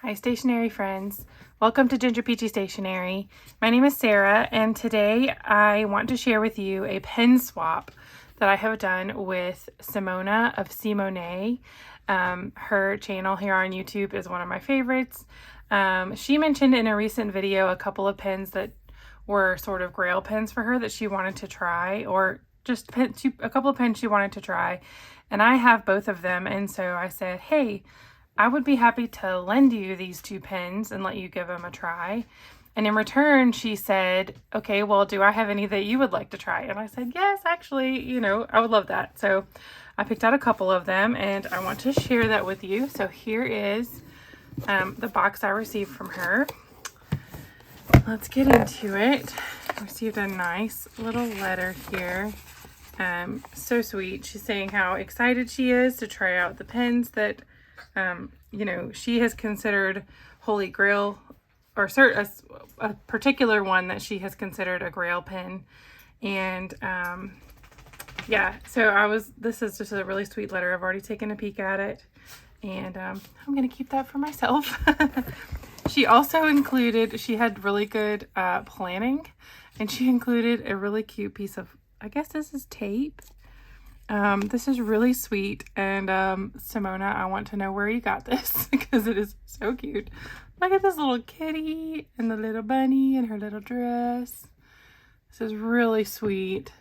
Hi stationery friends, welcome to Ginger Peachy Stationery. My name is Sarah and today I want to share with you a pen swap that I have done with Simone of Simone. Her channel here on YouTube is one of my favorites. She mentioned in a recent video a couple of pens that were sort of grail pens for her that she wanted to try, or just a couple of pens she wanted to try, and I have both of them, and so I said, hey, I would be happy to lend you these two pens and let you give them a try. And in return, she said, okay, well, do I have any that you would like to try? And I said, yes, actually, I would love that. So I picked out a couple of them and I want to share that with you. So here is the box I received from her. Let's get into it. I received a nice little letter here. So sweet. She's saying how excited she is to try out the pens that she has considered holy grail, or a particular one that she has considered a grail pen. And yeah, so this is just a really sweet letter. I've already taken a peek at it, and I'm gonna keep that for myself. She also included, she had really good planning, and she included a really cute piece of, I guess this is tape. This is really sweet, and Simone, I want to know where you got this because it is so cute. Look at this little kitty and the little bunny and her little dress. This is really sweet,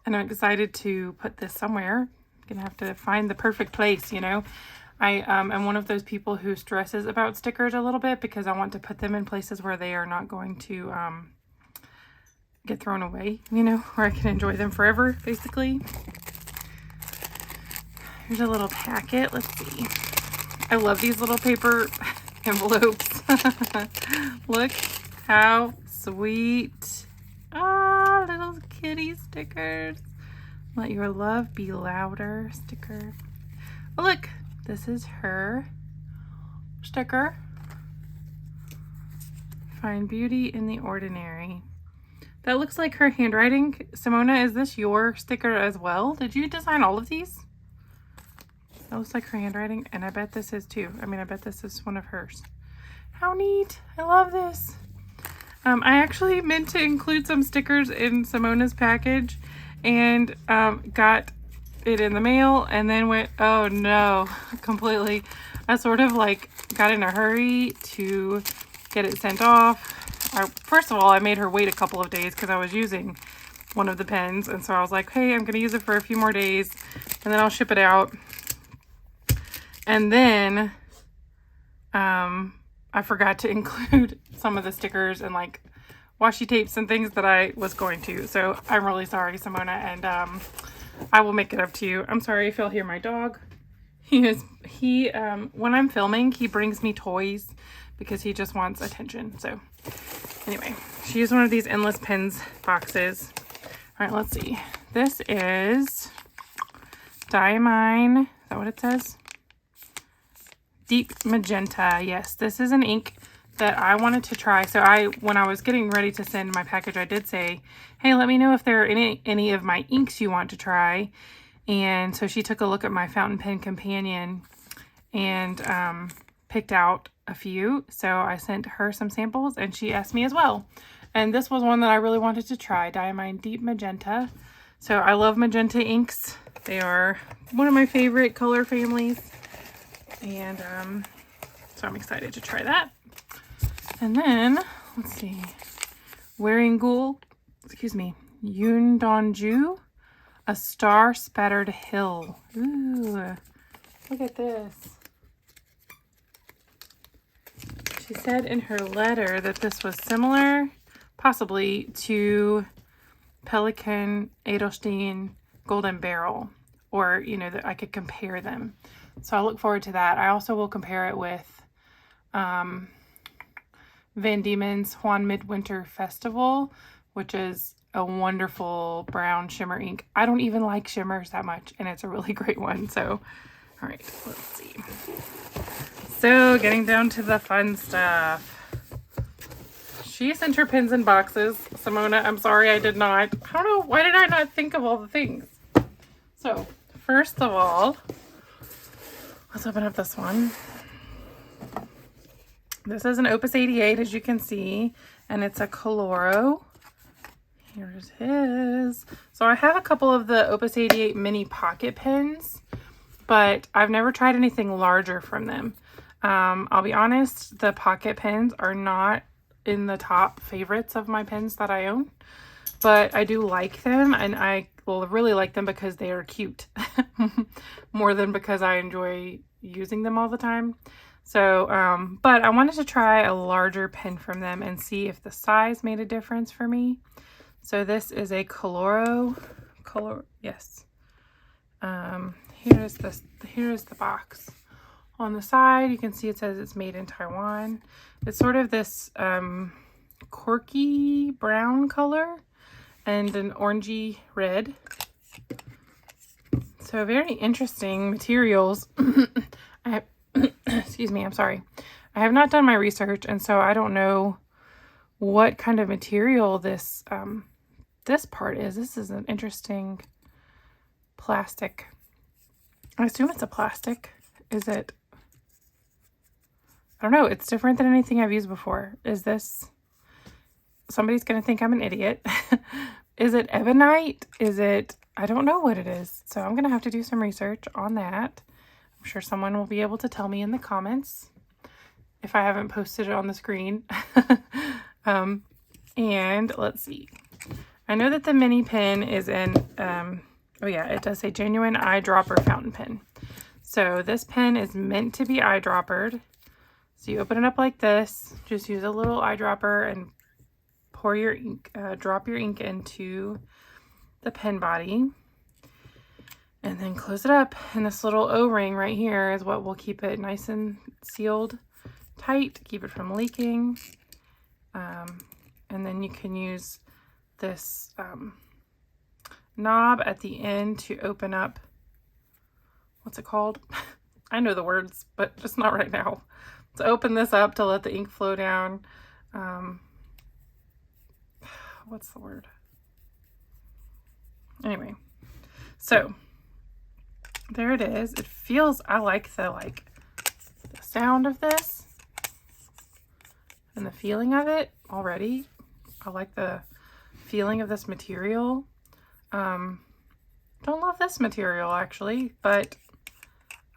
and I'm excited to put this somewhere. I'm gonna have to find the perfect place, I am one of those people who stresses about stickers a little bit because I want to put them in places where they are not going to get thrown away, where I can enjoy them forever, basically. Here's a little packet. Let's see. I love these little paper envelopes. Look how sweet. Ah, little kitty stickers. Let your love be louder sticker. Oh, look, this is her sticker. Find beauty in the ordinary. That looks like her handwriting. Simone, is this your sticker as well? Did you design all of these? That looks like her handwriting, and I bet this is too. I bet this is one of hers. How neat. I love this. I actually meant to include some stickers in Simone's package and got it in the mail and then went, oh no, completely. I sort of got in a hurry to get it sent off. First of all, I made her wait a couple of days because I was using one of the pens, and so I was like, hey, I'm going to use it for a few more days and then I'll ship it out. And then I forgot to include some of the stickers and washi tapes and things that I was going to. So I'm really sorry, Simone, and I will make it up to you. I'm sorry if you'll hear my dog. When I'm filming, he brings me toys because he just wants attention. So anyway, she used one of these endless pens boxes. All right, let's see. This is Diamine. Is that what it says? Deep Magenta. Yes, this is an ink that I wanted to try. So when I was getting ready to send my package, I did say, hey, let me know if there are any of my inks you want to try. And so she took a look at my fountain pen companion and picked out a few. So I sent her some samples and she asked me as well. And this was one that I really wanted to try, Diamine Deep Magenta. So I love magenta inks. They are one of my favorite color families. And so I'm excited to try that. And then, let's see, Wearingeul, Yundonju, a star spattered hill. Ooh, look at this. She said in her letter that this was similar, possibly, to Pelikan, Edelstein, Golden Barrel, or, that I could compare them. So I look forward to that. I also will compare it with Van Diemen's Juan Midwinter Festival, which is a wonderful brown shimmer ink. I don't even like shimmers that much, and it's a really great one. So, all right, let's see. So, getting down to the fun stuff. She sent her pins in boxes. Simone, I'm sorry I did not. I don't know, why did I not think of all the things? So, first of all, let's open up this one. This is an Opus 88, as you can see, and it's a Koloro. Here's his. So I have a couple of the Opus 88 mini pocket pens, but I've never tried anything larger from them. I'll be honest, the pocket pens are not in the top favorites of my pens that I own, but I do like them, and I will really like them because they are cute more than because I enjoy using them all the time. So, but I wanted to try a larger pen from them and see if the size made a difference for me. So this is a Koloro, yes. Here's the box. On the side, you can see it says it's made in Taiwan. It's sort of this corky brown color and an orangey red. So very interesting materials. Excuse me, I'm sorry. I have not done my research, and so I don't know what kind of material this this part is. This is an interesting plastic. I assume it's a plastic. Is it? I don't know. It's different than anything I've used before. Is this? Somebody's going to think I'm an idiot. Is it ebonite? Is it? I don't know what it is. So I'm going to have to do some research on that. I'm sure someone will be able to tell me in the comments if I haven't posted it on the screen. And let's see. I know that the mini pen is in, oh yeah, it does say genuine eyedropper fountain pen. So this pen is meant to be eyedroppered. So you open it up like this, just use a little eyedropper and pour your ink, drop your ink into the pen body. And then close it up, and this little O-ring right here is what will keep it nice and sealed tight, keep it from leaking. And then you can use this knob at the end to open up, what's it called? I know the words, but just not right now. To open this up to let the ink flow down. What's the word? Anyway, so there it is. It feels, I like the sound of this and the feeling of it already. I like the feeling of this material. Don't love this material actually, but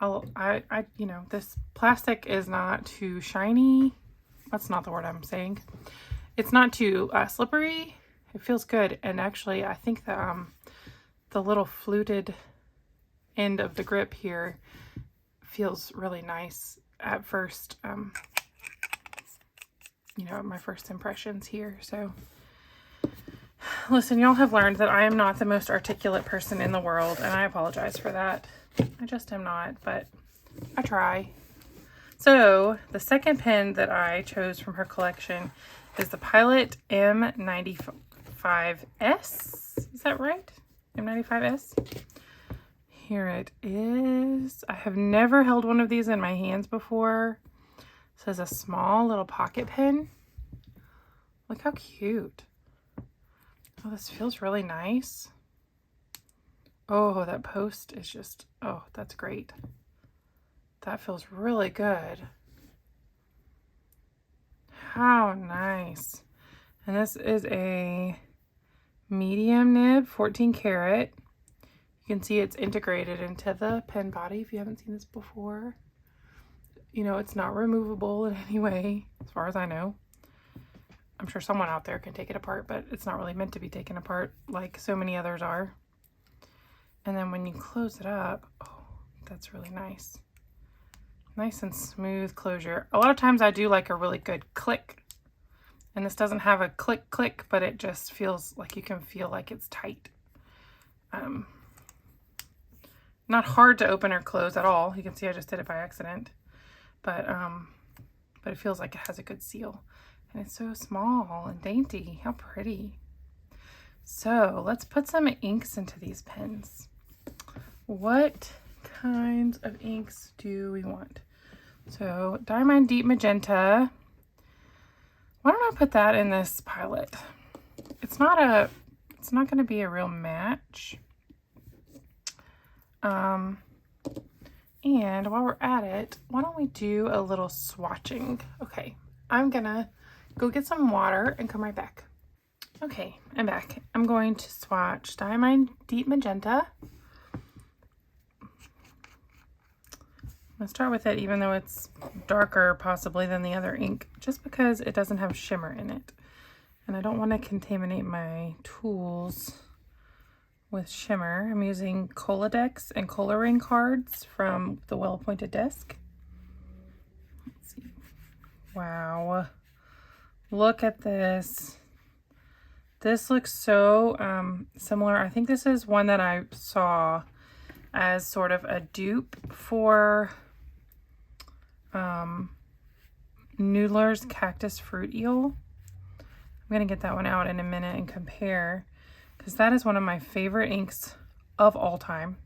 I you know, this plastic is not too shiny. That's not the word I'm saying. It's not too slippery. It feels good, and actually I think the little fluted end of the grip here feels really nice at first, you know, my first impressions here. So listen, y'all have learned that I am not the most articulate person in the world, and I apologize for that. I just am not, but I try. So the second pen that I chose from her collection is the Pilot M95S. Is that right? M95S? Here it is. I have never held one of these in my hands before. It says a small little pocket pen. Look how cute. Oh, this feels really nice. Oh, that post is just, oh, that's great. That feels really good. How nice. And this is a medium nib, 14 karat. You can see it's integrated into the pen body if you haven't seen this before. You know, it's not removable in any way, as far as I know. I'm sure someone out there can take it apart, but it's not really meant to be taken apart like so many others are. And then when you close it up, oh, that's really nice. Nice and smooth closure. A lot of times I do like a really good click. And this doesn't have a click click, but it just feels like you can feel like it's tight. Not hard to open or close at all. You can see I just did it by accident. But it feels like it has a good seal. And it's so small and dainty. How pretty. So let's put some inks into these pens. What kinds of inks do we want? So Diamine Deep Magenta. Why don't I put that in this Pilot? It's not going to be a real match. And while we're at it, why don't we do a little swatching? Okay, I'm gonna go get some water and come right back. Okay, I'm back. I'm going to swatch Diamine Deep Magenta. I'm gonna start with it even though it's darker possibly than the other ink, just because it doesn't have shimmer in it. And I don't want to contaminate my tools with shimmer. I'm using Colodex and coloring cards from the Well Appointed Desk. Let's see. Wow. Look at this. This looks so similar. I think this is one that I saw as sort of a dupe for Noodler's Cactus Fruit Eel. I'm going to get that one out in a minute and compare, because that is one of my favorite inks of all time.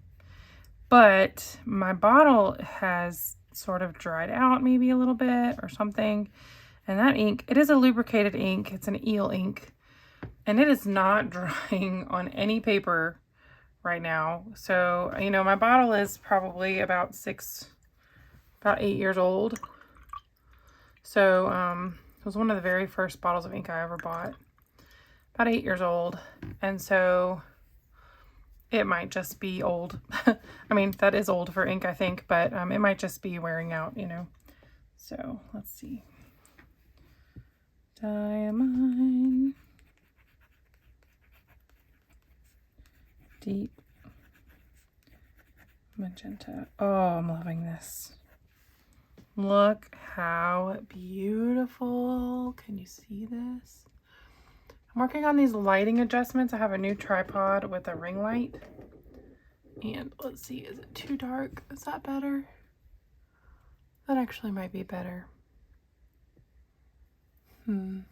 But my bottle has sort of dried out maybe a little bit or something. And that ink, it is a lubricated ink. It's an eel ink. And it is not drying on any paper right now. So, you know, my bottle is probably about 8 years old. So, it was one of the very first bottles of ink I ever bought. About 8 years old. And so it might just be old. I mean, that is old for ink, I think, but it might just be wearing out, you know. So let's see. Diamine Deep Magenta. Oh, I'm loving this. Look how beautiful. Can you see this? I'm working on these lighting adjustments. I have a new tripod with a ring light. And let's see, is it too dark? Is that better? That actually might be better. Oh,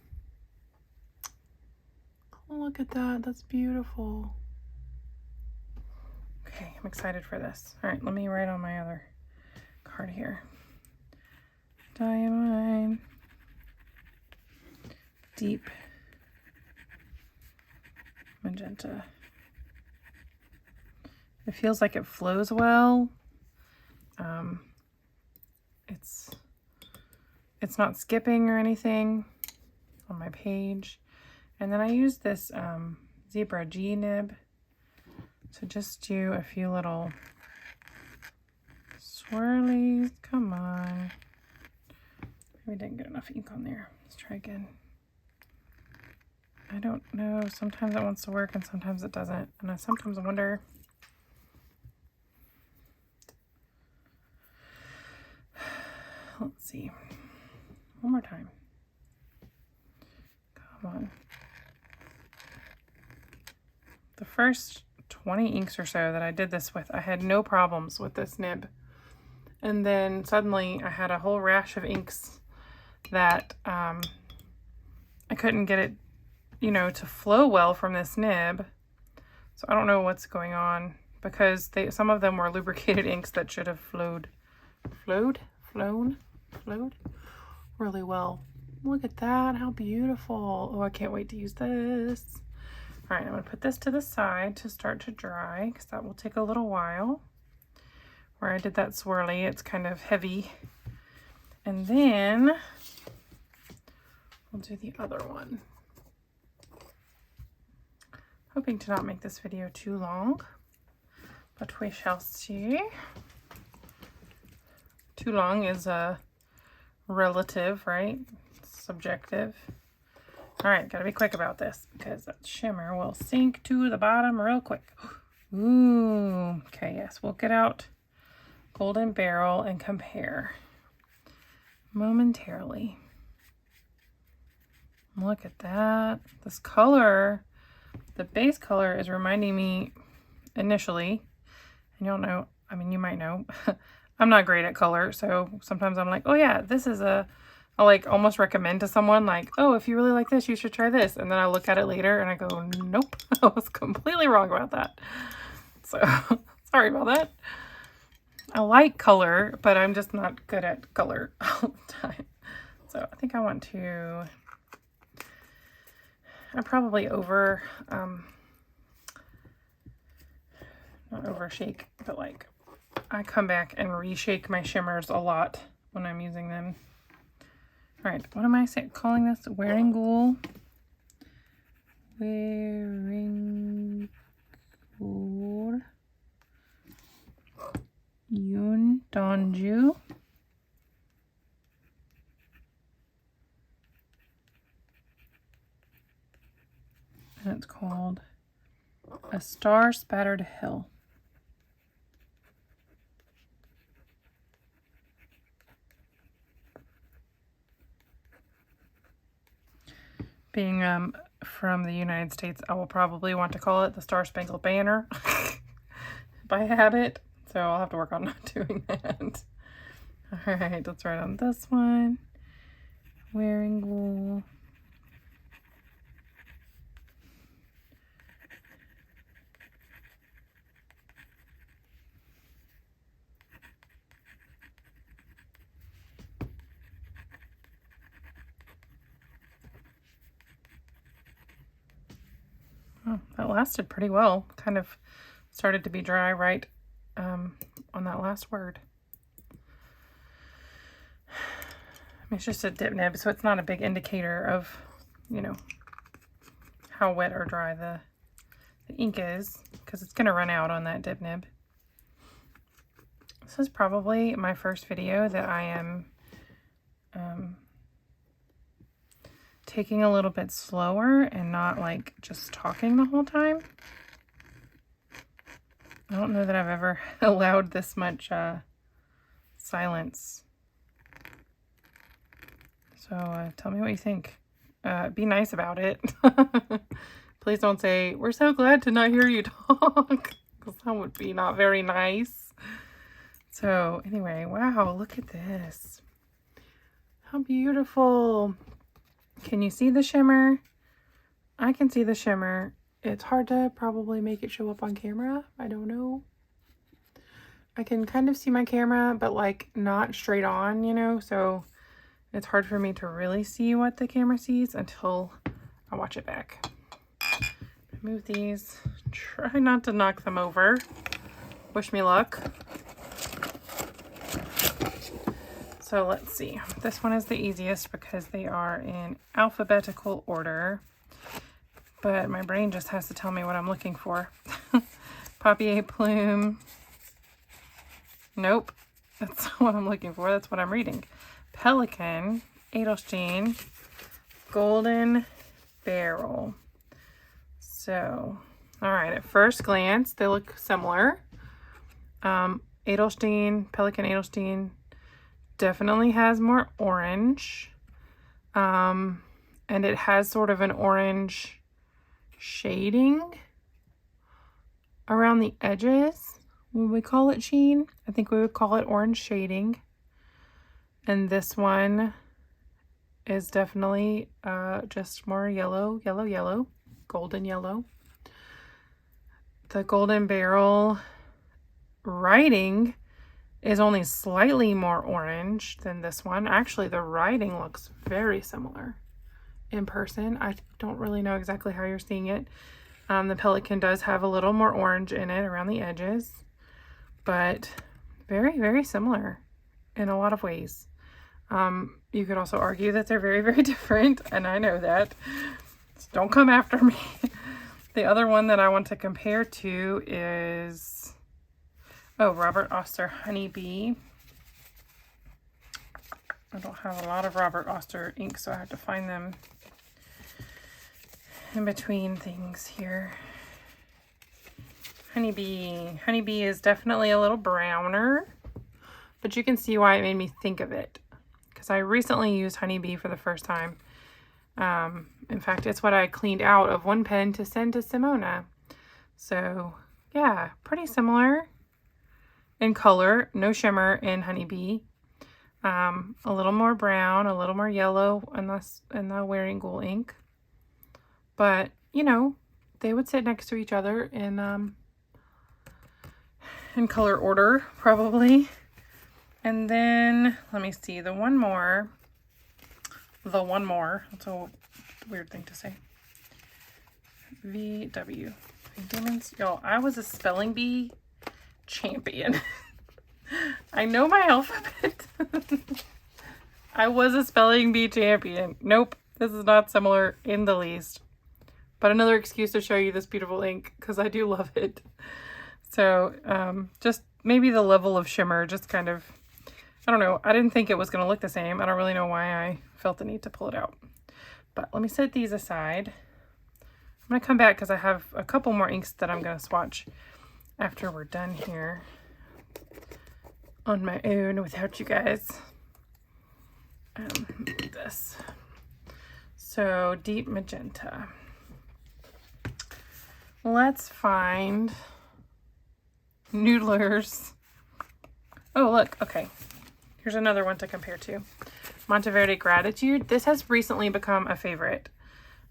look at that. That's beautiful. Okay, I'm excited for this. All right, let me write on my other card here. Diamine Deep Magenta. It feels like it flows well. It's not skipping or anything on my page. And then I use this Zebra G nib to just do a few little swirlies. Come on. We didn't get enough ink on there. Let's try again. I don't know. Sometimes it wants to work and sometimes it doesn't. And I sometimes wonder. Let's see. One more time. Come on. The first 20 inks or so that I did this with, I had no problems with this nib. And then suddenly I had a whole rash of inks that I couldn't get it, you know, to flow well from this nib. So I don't know what's going on, because some of them were lubricated inks that should have flowed really well. Look at that, how beautiful. Oh, I can't wait to use this. All right, I'm gonna put this to the side to start to dry, because that will take a little while. Where I did that swirly, it's kind of heavy. And then we'll do the other one. Hoping to not make this video too long, but we shall see. Too long is relative, right? Subjective. All right, gotta be quick about this because that shimmer will sink to the bottom real quick. Ooh, okay, yes, we'll get out Golden Barrel and compare momentarily. Look at that. This color, the base color is reminding me initially, and you'll know, I mean, you might know, I'm not great at color, so sometimes I'm like, oh yeah, this is I like almost recommend to someone like, oh, if you really like this, you should try this. And then I look at it later and I go, nope, I was completely wrong about that. So sorry about that. I like color, but I'm just not good at color all the time. So I think I want to, I probably not overshake, but like I come back and reshake my shimmers a lot when I'm using them. All right, what am I calling this? Wearingeul. Wearingeul. Yun Donju. And it's called A Star Spattered Hill. Being from the United States, I will probably want to call it the Star Spangled Banner by habit. So I'll have to work on not doing that. All right, let's write on this one. Wearingeul. Oh, that lasted pretty well. Kind of started to be dry right on that last word. It's just a dip nib, so it's not a big indicator of, you know, how wet or dry the ink is, because it's going to run out on that dip nib. This is probably my first video that I am taking a little bit slower and not like just talking the whole time. I don't know that I've ever allowed this much silence. So tell me what you think. Be nice about it. Please don't say, "We're so glad to not hear you talk," because that would be not very nice. So anyway, wow, look at this. How beautiful. Can you see the shimmer? I can see the shimmer. It's hard to probably make it show up on camera. I don't know. I can kind of see my camera, but like not straight on, you know, so it's hard for me to really see what the camera sees until I watch it back. Move these. Try not to knock them over. Wish me luck. So let's see. This one is the easiest because they are in alphabetical order. But my brain just has to tell me what I'm looking for. Papier plume. Nope. That's not what I'm looking for. That's what I'm reading. Pelikan, Edelstein, Golden Barrel. So, all right. At first glance, they look similar. Edelstein, Pelikan Edelstein definitely has more orange. And it has sort of an orange shading around the edges. Would we call it sheen? I think we would call it orange shading. And this one is definitely just more yellow, golden yellow. The Golden Barrel writing is only slightly more orange than this one. Actually, the writing looks very similar in person. I don't really know exactly how you're seeing it. The Pelikan does have a little more orange in it around the edges, but very, very similar in a lot of ways. You could also argue that they're very, very different, and I know that. So don't come after me. The other one that I want to compare to is, Robert Oster Honeybee. I don't have a lot of Robert Oster ink, so I have to find them in between things here. Honeybee. Honeybee is definitely a little browner, but you can see why it made me think of it, because I recently used Honeybee for the first time. In fact, it's what I cleaned out of one pen to send to Simone. So yeah, pretty similar in color. No shimmer in Honeybee. A little more brown, a little more yellow in the Wearingeul ink. But, you know, they would sit next to each other in color order, probably. And then, let me see, the one more, that's a weird thing to say. VW. Demons. Y'all, I was a spelling bee champion. I know my alphabet. I was a spelling bee champion. Nope, this is not similar in the least. But another excuse to show you this beautiful ink because I do love it. So just maybe the level of shimmer just kind of, I don't know. I didn't think it was going to look the same. I don't really know why I felt the need to pull it out. But let me set these aside. I'm going to come back because I have a couple more inks that I'm going to swatch after we're done here on my own without you guys. This. So deep magenta. Let's find Noodlers. Oh, look. Okay. Here's another one to compare to. Monteverde Gratitude. This has recently become a favorite.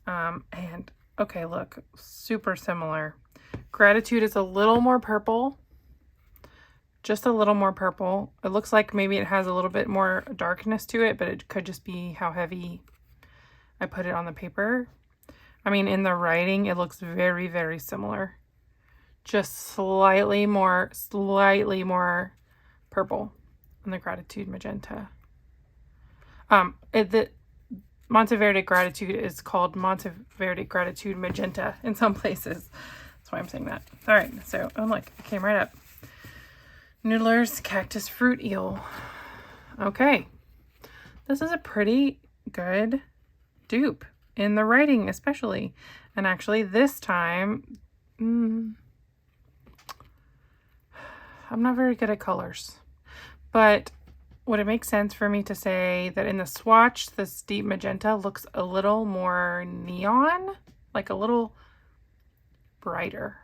And okay, look, super similar. Gratitude is a little more purple. Just a little more purple. It looks like maybe it has a little bit more darkness to it, but it could just be how heavy I put it on the paper. I mean, in the writing, it looks very, very similar. Just slightly more purple on the Gratitude Magenta. The Monteverde Gratitude is called Monteverde Gratitude Magenta in some places. That's why I'm saying that. All right, so, oh look, it came right up. Noodler's Cactus Fruit Eel. Okay, this is a pretty good dupe in the writing especially. And actually this time, I'm not very good at colors, but would it make sense for me to say that in the swatch, this deep magenta looks a little more neon, like a little brighter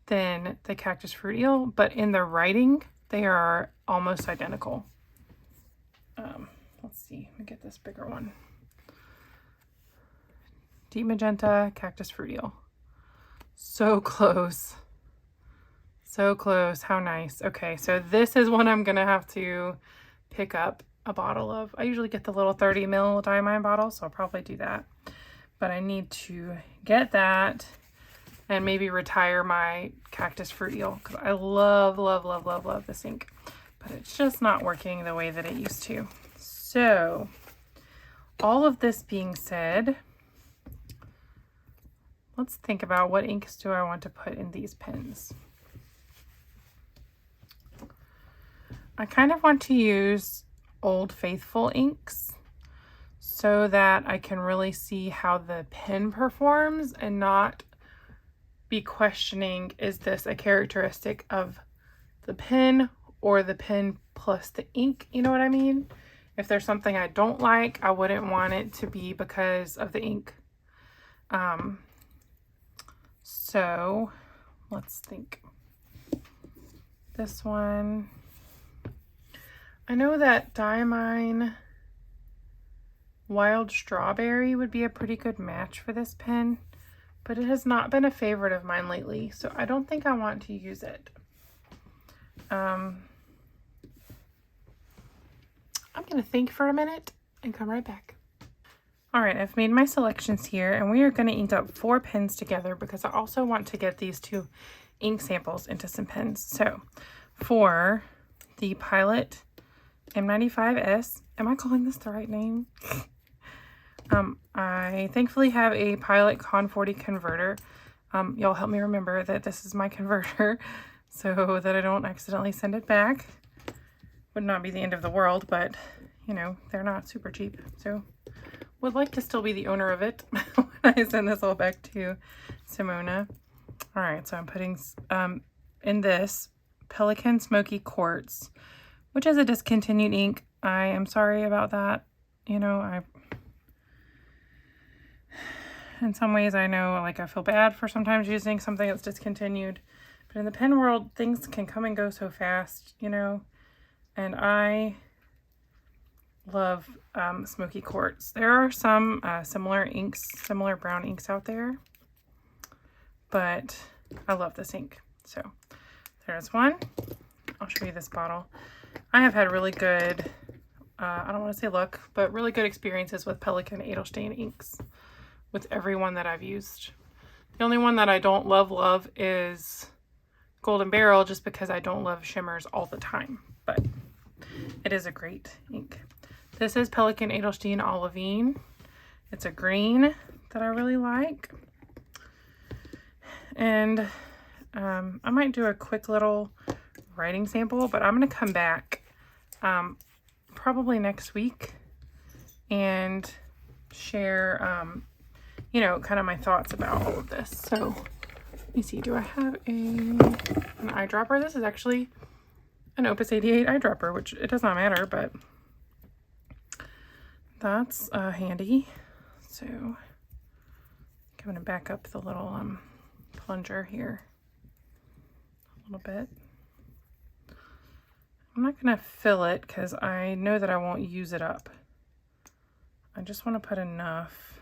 than the Cactus Fruit Eel, but in the writing, they are almost identical. Let's see, let me get this bigger one. Deep magenta, Cactus Fruit Eel. So close. So close. How nice. Okay, so this is one I'm going to have to pick up a bottle of. I usually get the little 30 ml Diamine bottle, so I'll probably do that. But I need to get that and maybe retire my Cactus Fruit Eel because I love, love, love, love, love this ink. But it's just not working the way that it used to. So, all of this being said, let's think about what inks do I want to put in these pens. I kind of want to use Old Faithful inks so that I can really see how the pen performs and not be questioning, is this a characteristic of the pen or the pen plus the ink? You know what I mean? If there's something I don't like, I wouldn't want it to be because of the ink. So let's think. This one, I know that Diamine Wild Strawberry would be a pretty good match for this pen, but it has not been a favorite of mine lately, so I don't think I want to use it. I'm going to think for a minute and come right back. All right, I've made my selections here, and we are going to ink up 4 pens together because I also want to get these 2 ink samples into some pens. So for the Pilot M95S, am I calling this the right name? I thankfully have a Pilot Con 40 converter. Y'all help me remember that this is my converter so that I don't accidentally send it back. Would not be the end of the world, but you know, they're not super cheap. So would like to still be the owner of it when I send this all back to Simone. All right, so I'm putting in this Pelikan Smoky Quartz, which is a discontinued ink. I am sorry about that. You know, in some ways I know, like, I feel bad for sometimes using something that's discontinued, but in the pen world, things can come and go so fast, you know, and I love Smoky Quartz. There are some similar inks, similar brown inks out there, but I love this ink. So there's one. I'll show you this bottle. I have had really good, I don't want to say luck, but really good experiences with Pelikan Edelstein inks with every one that I've used. The only one that I don't love is Golden Barrel, just because I don't love shimmers all the time, but it is a great ink. This is Pelikan Edelstein Olivine. It's a green that I really like. And I might do a quick little writing sample, but I'm going to come back probably next week and share, you know, kind of my thoughts about all of this. So let me see, do I have an eyedropper? This is actually an Opus 88 eyedropper, which it does not matter, but that's handy. So I'm going to back up the little plunger here a little bit. I'm not going to fill it because I know that I won't use it up. I just want to put enough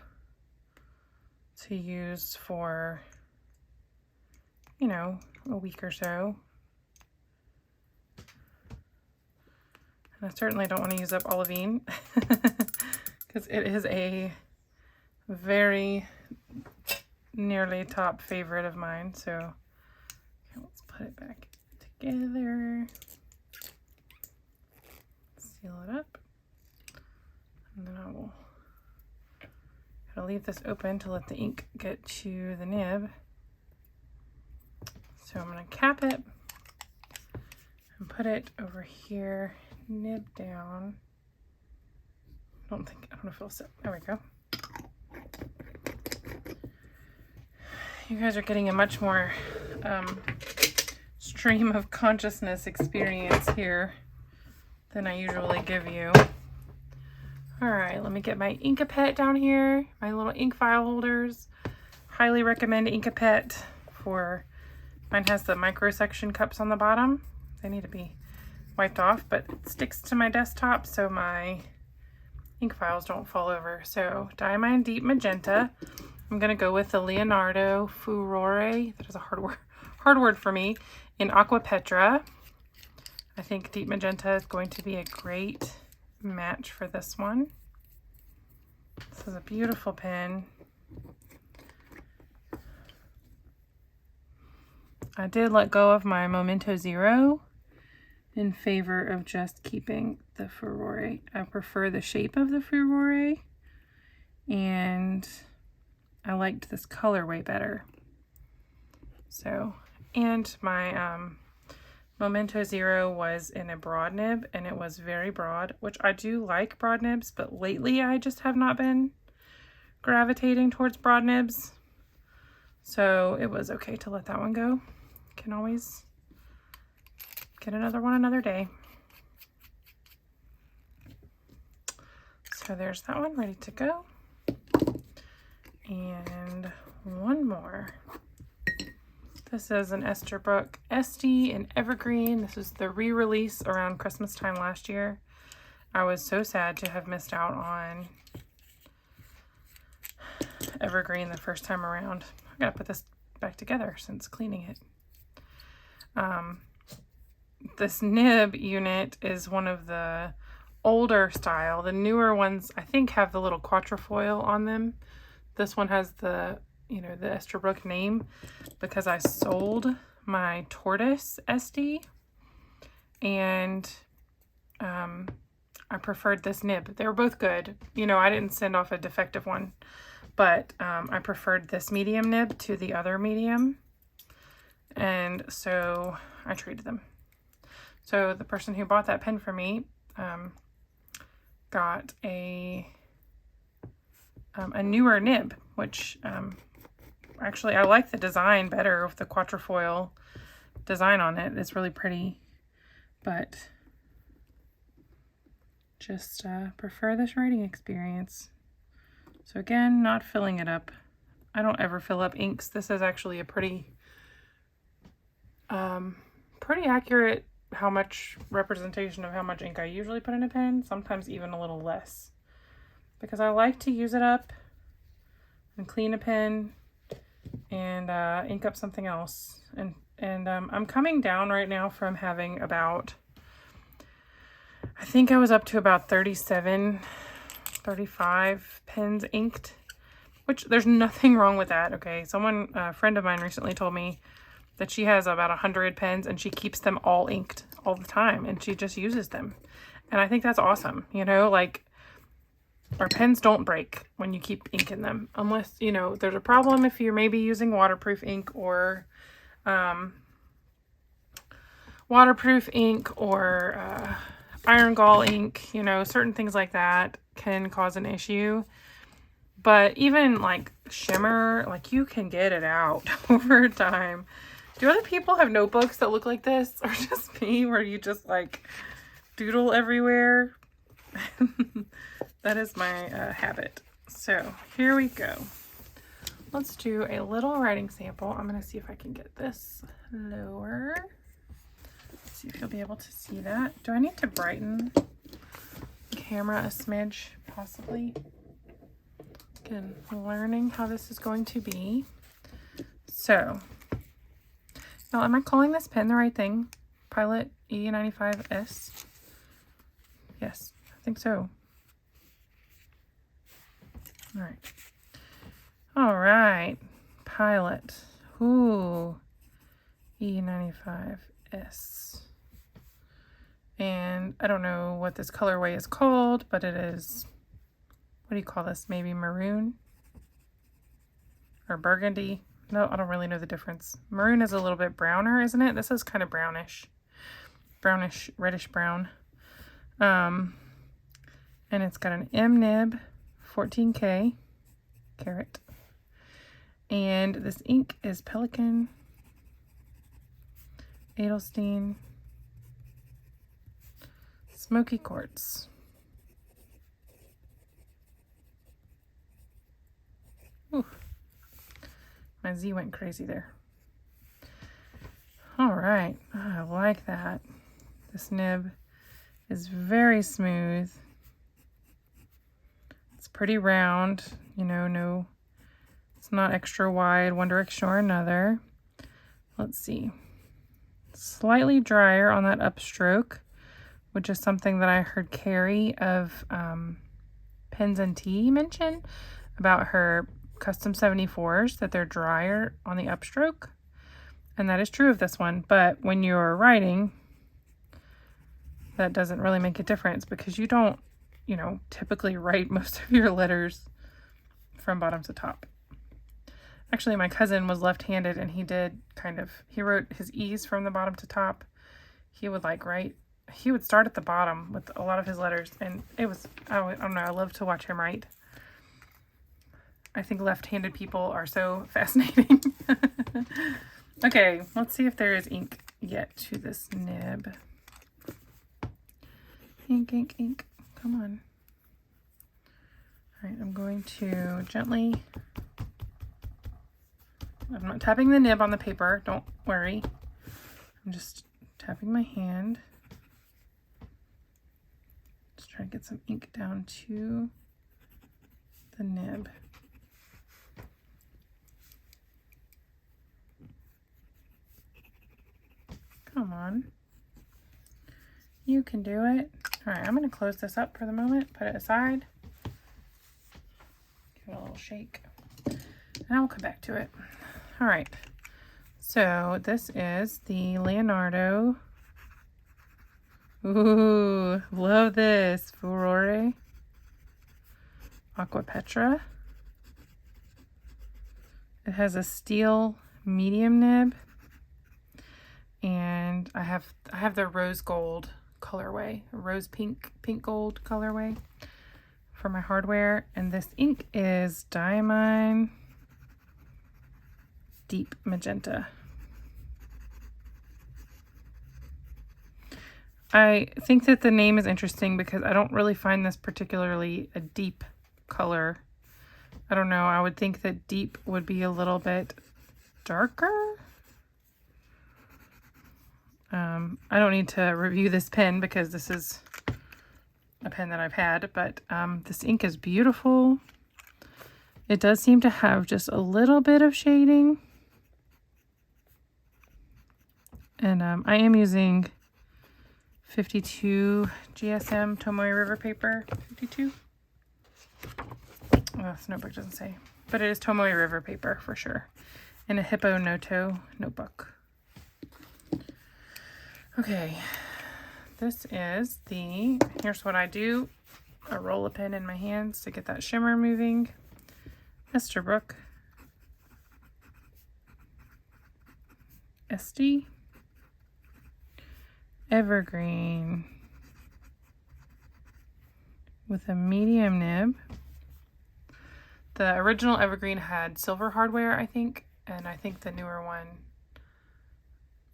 to use for, you know, a week or so. And I certainly don't want to use up Olivine because it is a very nearly top favorite of mine. So okay, let's put it back together, seal it up, and then I will leave this open to let the ink get to the nib. So I'm going to cap it and put it over here, nib down. I don't know if it'll sit. There we go. You guys are getting a much more stream of consciousness experience here than I usually give you. All right, let me get my Inkapet down here, my little ink file holders. Highly recommend Inkapet for, mine has the micro section cups on the bottom. They need to be wiped off, but it sticks to my desktop so my ink files don't fall over. So Diamine Deep Magenta. I'm gonna go with the Leonardo Furore. That is a hard word for me. In Aquapetra. I think Deep Magenta is going to be a great match for this one. This is a beautiful pen. I did let go of my Memento Zero in favor of just keeping the Furore. I prefer the shape of the Furore, and I liked this color way better. So, and my Memento Zero was in a broad nib, and it was very broad, which I do like broad nibs, but lately I just have not been gravitating towards broad nibs. So it was okay to let that one go. Can always get another one another day. So there's that one ready to go. And one more. This is an Esterbrook Estie in Evergreen. This is the re-release around Christmas time last year. I was so sad to have missed out on Evergreen the first time around. I gotta put this back together since cleaning it. This nib unit is one of the older style. The newer ones, I think, have the little quatrefoil on them. This one has the, you know, the Esterbrook name because I sold my Tortoise Estie, and I preferred this nib. They were both good. You know, I didn't send off a defective one, but I preferred this medium nib to the other medium, and so I traded them. So the person who bought that pen for me got a newer nib, which actually I like the design better with the quatrefoil design on it. It's really pretty, but just prefer this writing experience. So again, not filling it up. I don't ever fill up inks. This is actually a pretty accurate how much representation of how much ink I usually put in a pen, sometimes even a little less, because I like to use it up and clean a pen and ink up something else. And I'm coming down right now from having about, I think I was up to about 37, 35 pens inked, which there's nothing wrong with that, okay? Someone, a friend of mine recently told me that she has about 100 pens and she keeps them all inked all the time and she just uses them. And I think that's awesome, you know, like or pens don't break when you keep ink in them, unless, you know, there's a problem if you're maybe using waterproof ink or iron gall ink, you know, certain things like that can cause an issue. But even like shimmer, like you can get it out over time. Do other people have notebooks that look like this, or just me, where you just like doodle everywhere? That is my habit. So here we go. Let's do a little writing sample. I'm going to see if I can get this lower. See if you'll be able to see that. Do I need to brighten the camera a smidge, possibly? Again, learning how this is going to be. So, now am I calling this pen the right thing? Pilot E95S? Yes, I think so. All right. Pilot. Ooh. E95S. And I don't know what this colorway is called, but it is, what do you call this? Maybe maroon? Or burgundy? No, I don't really know the difference. Maroon is a little bit browner, isn't it? This is kind of brownish. Brownish, reddish brown. And it's got an M nib, 14K carat. And this ink is Pelikan, Edelstein, Smoky Quartz. Ooh, my Z went crazy there. All right, I like that. This nib is very smooth. It's pretty round, you know, no, it's not extra wide one direction or another. Let's see. Slightly drier on that upstroke, which is something that I heard Carrie of Pens and Tea mention about her custom 74s, that they're drier on the upstroke. And that is true of this one, but when you're writing, that doesn't really make a difference because you don't, you know, typically write most of your letters from bottom to top. Actually, my cousin was left-handed and he did he wrote his E's from the bottom to top. He would he would start at the bottom with a lot of his letters, and it was, I don't know, I love to watch him write. I think left-handed people are so fascinating. Okay, let's see if there is ink yet to this nib. Ink, ink, ink. Come on. All right, I'm going to gently, I'm not tapping the nib on the paper, don't worry. I'm just tapping my hand. Just try to get some ink down to the nib. Come on. You can do it. All right, I'm going to close this up for the moment, put it aside. Give it a little shake. And I will come back to it. All right. So this is the Leonardo. Ooh, love this. Furore. Aquapetra. It has a steel medium nib. And I have the rose gold colorway, rose pink gold colorway for my hardware. And this ink is Diamine Deep Magenta. I think that the name is interesting because I don't really find this particularly a deep color. I don't know, I would think that deep would be a little bit darker. I don't need to review this pen because this is a pen that I've had, but this ink is beautiful. It does seem to have just a little bit of shading. And I am using 52 GSM Tomoe River paper. 52? Well, this notebook doesn't say, but it is Tomoe River paper for sure. And a Hippo Noto notebook. Okay, this is here's what I do a roller pen in my hands to get that shimmer moving. Esterbrook Estie. Evergreen with a medium nib. The original Evergreen had silver hardware, I think, and I think the newer one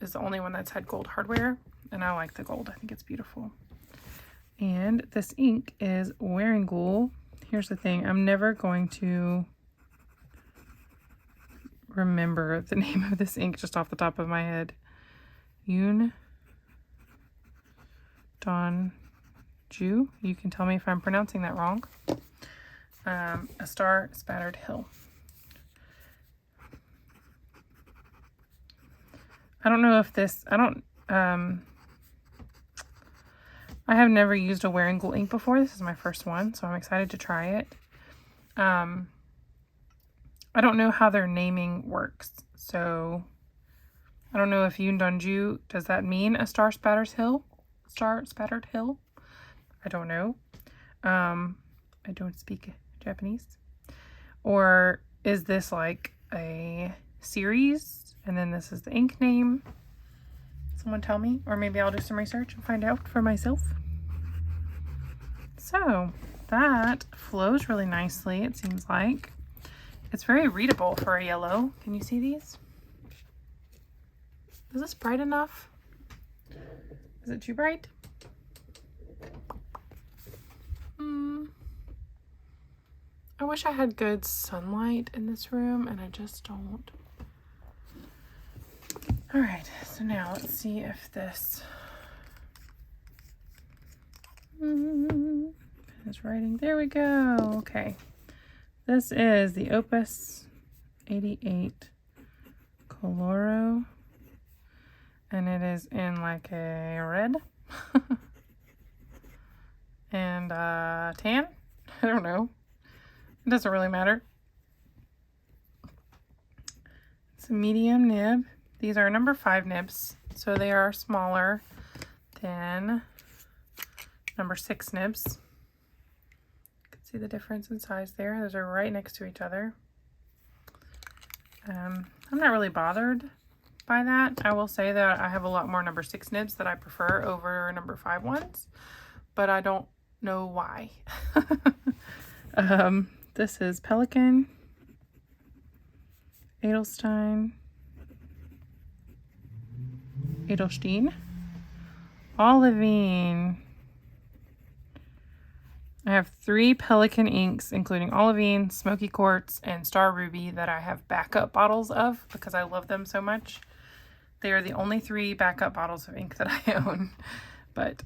is the only one that's had gold hardware, and I like the gold. I think it's beautiful. And this ink is Wearingeul. Here's the thing, I'm never going to remember the name of this ink just off the top of my head. Don Ju. You can tell me if I'm pronouncing that wrong. A Star Spattered Hill. I don't know if this, I have never used a Wearingeul ink before. This is my first one, so I'm excited to try it. I don't know how their naming works, so I don't know if Yoon Donju, does that mean a Star Spattered Hill? Star Spattered Hill? I don't know. I don't speak Japanese. Or is this like a series and then this is the ink name? Someone tell me, or maybe I'll do some research and find out for myself. So that flows really nicely, it seems like. It's very readable for a yellow. Can you see these? Is this bright enough? Is it too bright? I wish I had good sunlight in this room, and I just don't. All right, so now let's see if this is writing. There we go. Okay. This is the Opus 88 Koloro, and it is in like a red and tan. I don't know. It doesn't really matter. It's a medium nib. These are number 5 nibs, so they are smaller than number 6 nibs. You can see the difference in size there. Those are right next to each other. I'm not really bothered by that. I will say that I have a lot more number 6 nibs that I prefer over number 5 ones, but I don't know why. This is Pelikan, Edelstein, Olivine. I have 3 Pelikan inks, including Olivine, Smoky Quartz, and Star Ruby that I have backup bottles of because I love them so much. They are the only 3 backup bottles of ink that I own. But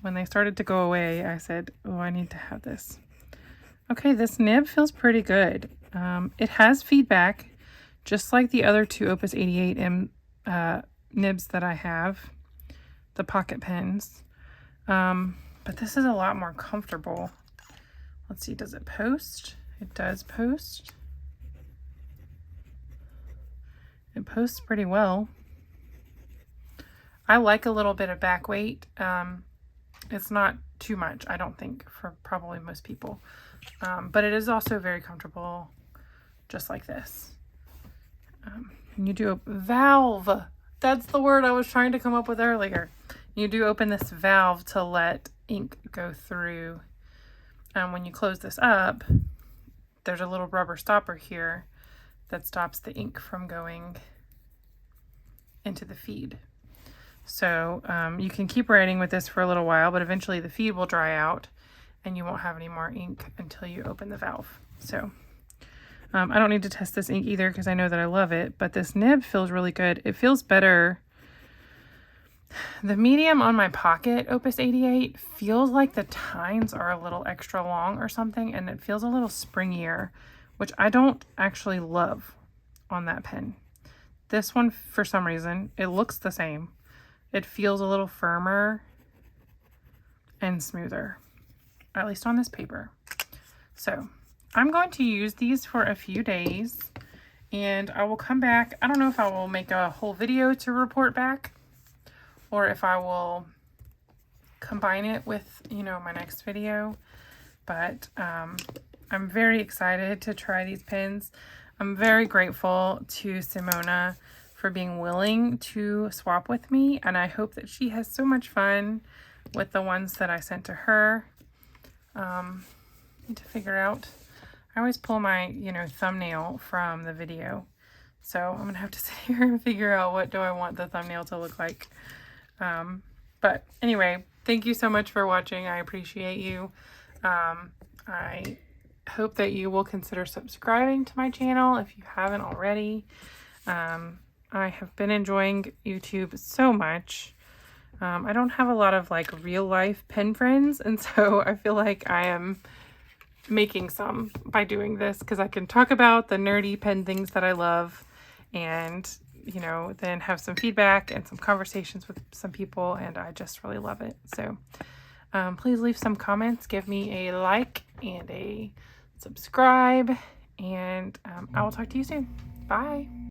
when they started to go away, I said, oh, I need to have this. Okay, this nib feels pretty good. It has feedback, just like the other 2 Opus 88 nibs that I have, the pocket pens. But this is a lot more comfortable. Let's see, does it post? It does post. It posts pretty well. I like a little bit of back weight. It's not too much, I don't think, for probably most people. But it is also very comfortable, just like this. And you do a valve. That's the word I was trying to come up with earlier. You do open this valve to let ink go through. When you close this up, there's a little rubber stopper here that stops the ink from going into the feed. So you can keep writing with this for a little while, but eventually the feed will dry out and you won't have any more ink until you open the valve. So I don't need to test this ink either because I know that I love it, but this nib feels really good. It feels better. The medium on my pocket Opus 88 feels like the tines are a little extra long or something, and it feels a little springier, which I don't actually love on that pen. This one, for some reason, it looks the same. It feels a little firmer and smoother, at least on this paper. So I'm going to use these for a few days and I will come back. I don't know if I will make a whole video to report back or if I will combine it with, you know, my next video. but I'm very excited to try these pens. I'm very grateful to Simone for being willing to swap with me, and I hope that she has so much fun with the ones that I sent to her. Need to figure out, I always pull my, you know, thumbnail from the video, so I'm gonna have to sit here and figure out what do I want the thumbnail to look like. But anyway, thank you so much for watching. I appreciate you. I hope that you will consider subscribing to my channel if you haven't already. I have been enjoying YouTube so much. I don't have a lot of like real life pen friends, and so I feel like I am making some by doing this, because I can talk about the nerdy pen things that I love, and you know, then have some feedback and some conversations with some people, and I just really love it. So please leave some comments, give me a like and a subscribe, and I will talk to you soon. Bye.